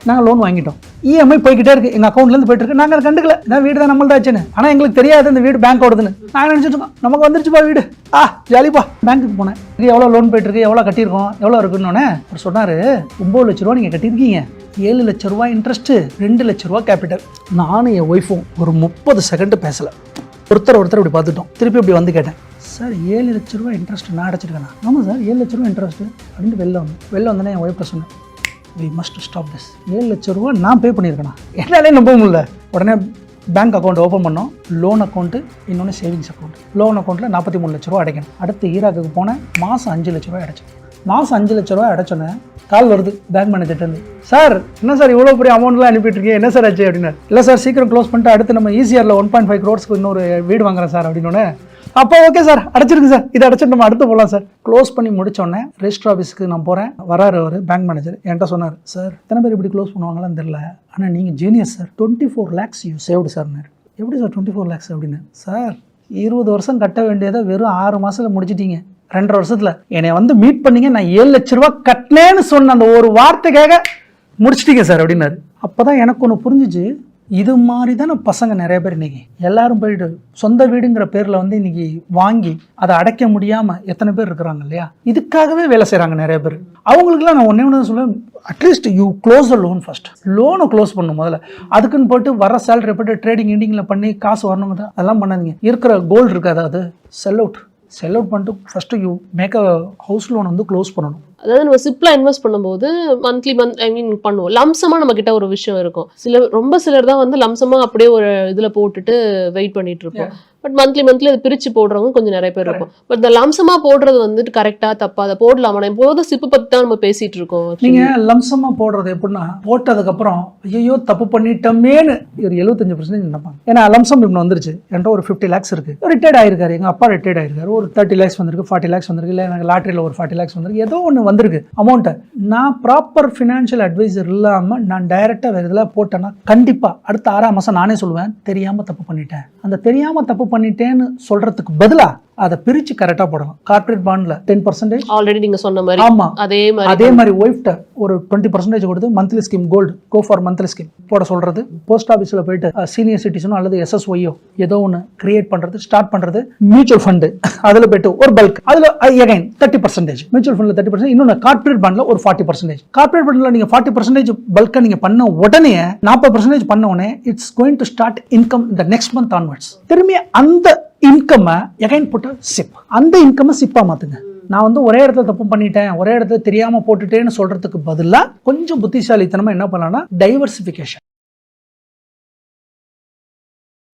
நாங்கள் லோன் வாங்கிட்டோம். இஎம்ஐ போய்கிட்டே இருக்கு, எங்கள் அக்கௌண்ட்லேருந்து போயிட்டு இருக்கு. நாங்கள் கண்டுக்கல, நான் வீடு தான் நம்மள்தாச்சுன்னு. ஆனால் எங்களுக்கு தெரியாது இந்த வீடு பேங்க் ஓடுதுன்னு. நாங்கள் நினச்சிட்டு இருக்கோம் நமக்கு வந்துருச்சுப்பா வீடு, ஜாலிப்பா. பேங்க்குக்கு போனேன், எவ்வளோ லோன் போயிட்டு இருக்கு, எவ்வளோ கட்டியிருக்கோம், எவ்வளோ இருக்குன்னு அவர் சொன்னார். 9 லட்ச ரூபா நீங்கள் கட்டியிருக்கீங்க, 7 லட்ச ரூபா இன்ட்ரெஸ்ட்டு, 2 லட்ச ரூபா கேபிட்டல். நானும் என் ஒய்ஃபும் ஒரு 30 செகண்ட் பேசலை. ஒருத்தர் இப்படி பார்த்துட்டோம். திருப்பி இப்படி வந்து கேட்டேன், சார் 7 லட்ச ரூபா இன்ட்ரெஸ்ட் நான் அடைச்சிருக்கேண்ணா. ஆமாம் சார் 7 லட்ச ரூபா இன்ட்ரெஸ்ட்டு அப்படின்ட்டு வெளில வந்தேன்னா என் ஒய்ஃபை சொன்னேன், வி மஸ்ட் ஸ்டாப் திஸ். 7 லட்ச ரூபா நான் பே பண்ணியிருக்கேண்ணா. என்னாலே நம்ப முடியல. உடனே பேங்க் அக்கௌண்ட் ஓப்பன் பண்ணோம். லோன் அக்கௌண்ட்டு, இன்னொன்று சேவிங்ஸ் அக்கௌண்ட். லோன் அக்கௌண்ட்டில் 43 லட்ச ரூபா அடைக்கணும். அடுத்து ஈராக்குக்கு போனேன், மாதம் 5 லட்ச ரூபா அடைச்சேன். மாதம் 5 லட்ச ரூபா அடைச்சோன்னே கால் வருது பேங்க் மேனேஜர்லேருந்து, சார் என்ன சார் இவ்வளோ பெரிய அமௌண்ட்லாம் அனுப்பிட்டு இருக்கீங்க, என்ன சார் ஆச்சு அப்படின்னா. இல்லை சார் சீக்கிரம் க்ளோஸ் பண்ணிட்டு அடுத்து நம்ம ஈசிஆரில் 1.5 crores இன்னொரு வீடு வாங்குறேன் சார் அப்படின்னோடனே, அப்போ ஓகே சார் அடைச்சிருக்கு சார், இதை அடைச்சிட்டு நம்ம அடுத்து போகலாம் சார். க்ளோஸ் பண்ணி முடித்தோடனே ரெஜிஸ்டர் ஆஃபீஸ்க்கு நான் போகிறேன். வராரு அவர் பேங்க் மேனேஜர். என்கிட்ட சொன்னார், சார் எத்தனை பேர் இப்படி க்ளோஸ் பண்ணுவாங்களான்னு தெரியல, ஆனால் நீங்கள் genius sir, 24 lakhs you saved சார்னார். எப்படி சார் 24 lakhs அப்படின்னு? சார் 20 வருஷம் கட்ட வேண்டியதை வெறும் 6 மாதத்தில் முடிச்சிட்டீங்க. 2.5 வருஷத்தில் என்னை வந்து மீட் பண்ணீங்க, நான் 7 லட்ச ரூபா கட்டினேன்னு சொன்ன அந்த ஒரு வார்த்தைக்காக முடிச்சிட்டீங்க சார் அப்படின்னாரு. அப்போ தான் எனக்கு ஒன்று புரிஞ்சிச்சு, இது மாதிரி தானே பசங்க நிறைய பேர் இன்றைக்கி எல்லாரும் போயிட்டு சொந்த வீடுங்கிற பேரில் வந்து இன்றைக்கி வாங்கி அதை அடைக்க முடியாமல் எத்தனை பேர் இருக்கிறாங்க இல்லையா? இதுக்காகவே வேலை செய்கிறாங்க நிறைய பேர். அவங்களுக்குலாம் நான் ஒன்று சொல்லுவேன், at least you close the loan first. லோனை க்ளோஸ் பண்ணும் முதல்ல. அதுக்குன்னு போட்டு வர சேலரி போட்டு ட்ரேடிங் இண்டிங்கில் பண்ணி காசு வரணுங்க, அதெல்லாம் பண்ணாதீங்க. இருக்கிற கோல்டு இருக்காது, அது செல் அவுட் பண்ணிட்டு first you make a house loan வந்து க்ளோஸ் பண்ணணும். அதாவது நம்ம சிப்ல இன்வெஸ்ட் பண்ணும்போது மந்த்லி பண்ணுவோம். லம்சமா நம்ம கிட்ட ஒரு விஷயம் இருக்கும். சிலர் தான் வந்து லம்சமா அப்படியே ஒரு இதுல போட்டுட்டு வெயிட் பண்ணிட்டு இருப்போம். பட் மந்த்லி அது பிரிச்சு போடுறவங்க கொஞ்சம் நிறைய பேர் இருக்கும். பட் இந்த லம்சமா போடுறது வந்துட்டு கரெக்டா தப்பா, அதை போடலாமா? இப்போது சிப்பு பத்தி தான் நம்ம பேசிட்டு இருக்கோம். நீங்க லம்சமா போடுறது எப்படின்னா, போட்டதுக்கு அப்புறம் ஐயோ தப்பு பண்ணிட்டோமேன்னு ஒரு 75% நினைப்பாங்க. ஏன்னா லம்சம் இப்ப வந்துருச்சு, என்கிட்ட ஒரு 50 lakhs இருக்கு, ரிட்டையர்ட் ஆயிருக்காரு, எங்க அப்பா ரிட்டையர்ட் ஆயிருக்காரு, ஒரு 30 lakhs வந்திருக்கு, 40 lakhs வந்திருக்கு, இல்லை எனக்கு லாட்டரியில் ஒரு 40 lakhs வந்திருக்கு, ஏதோ ஒன்று வந்திருக்கு அமௌண்ட்டை. நான் ப்ராப்பர் ஃபினான்ஷியல் அட்வைசர் இல்லாமல் நான் டைரெக்டாக வேறு இதில் போட்டேன்னா கண்டிப்பாக அடுத்த 6ஆம் மாதம் நானே சொல்லுவேன், தெரியாமல் தப்பு பண்ணிட்டேன். அந்த தெரியாமல் தப்பு பண்ணிட்டேன்னு சொல்கிறதுக்கு பதிலாக அதை பிரித்து கரெக்டாக போடணும். கார்பரேட் பாண்டில் 10% ஆல்ரெடி நீங்கள் சொன்ன மாதிரி. ஆமாம், அதே மாதிரி ஒய்ஃப்ட்ட ஒரு 20% கொடுத்து monthly scheme, gold go for monthly scheme போட சொல்கிறது. போஸ்ட் ஆஃபீஸில் போயிட்டு சீனியர் சிட்டிசனோ அல்லது SSYO ஏதோ ஒன்று கிரியேட் பண்ணுறது, ஸ்டார்ட் பண்ணுறது. மியூச்சுவல் ஃபண்டு அதில் போயிட்டு ஒரு பல்க், அதில் அகைன் 30%, மியூச்சுவல் ஃபண்டில் 30%, இன்னொன்று கார்பரேட் பாண்டில் ஒரு 40%. கார்பரேட் பாண்டில் நீங்கள் 40% பல்கை நீங்கள் பண்ண உடனே 40% பண்ண உடனே it's going to start income the next month onwards. திரும்பி அந்த இன்கம்மை எகைன் போட்டு சிப், அந்த இன்கம்மை சிப்பாக மாற்றுங்க. நான் வந்து ஒரே இடத்துல தப்பு பண்ணிட்டேன், ஒரே இடத்துல தெரியாமல் போட்டுட்டேன்னு சொல்கிறதுக்கு பதிலாக கொஞ்சம் புத்திசாலித்தனமாக என்ன பண்ணலாம்னா டைவர்சிஃபிகேஷன்.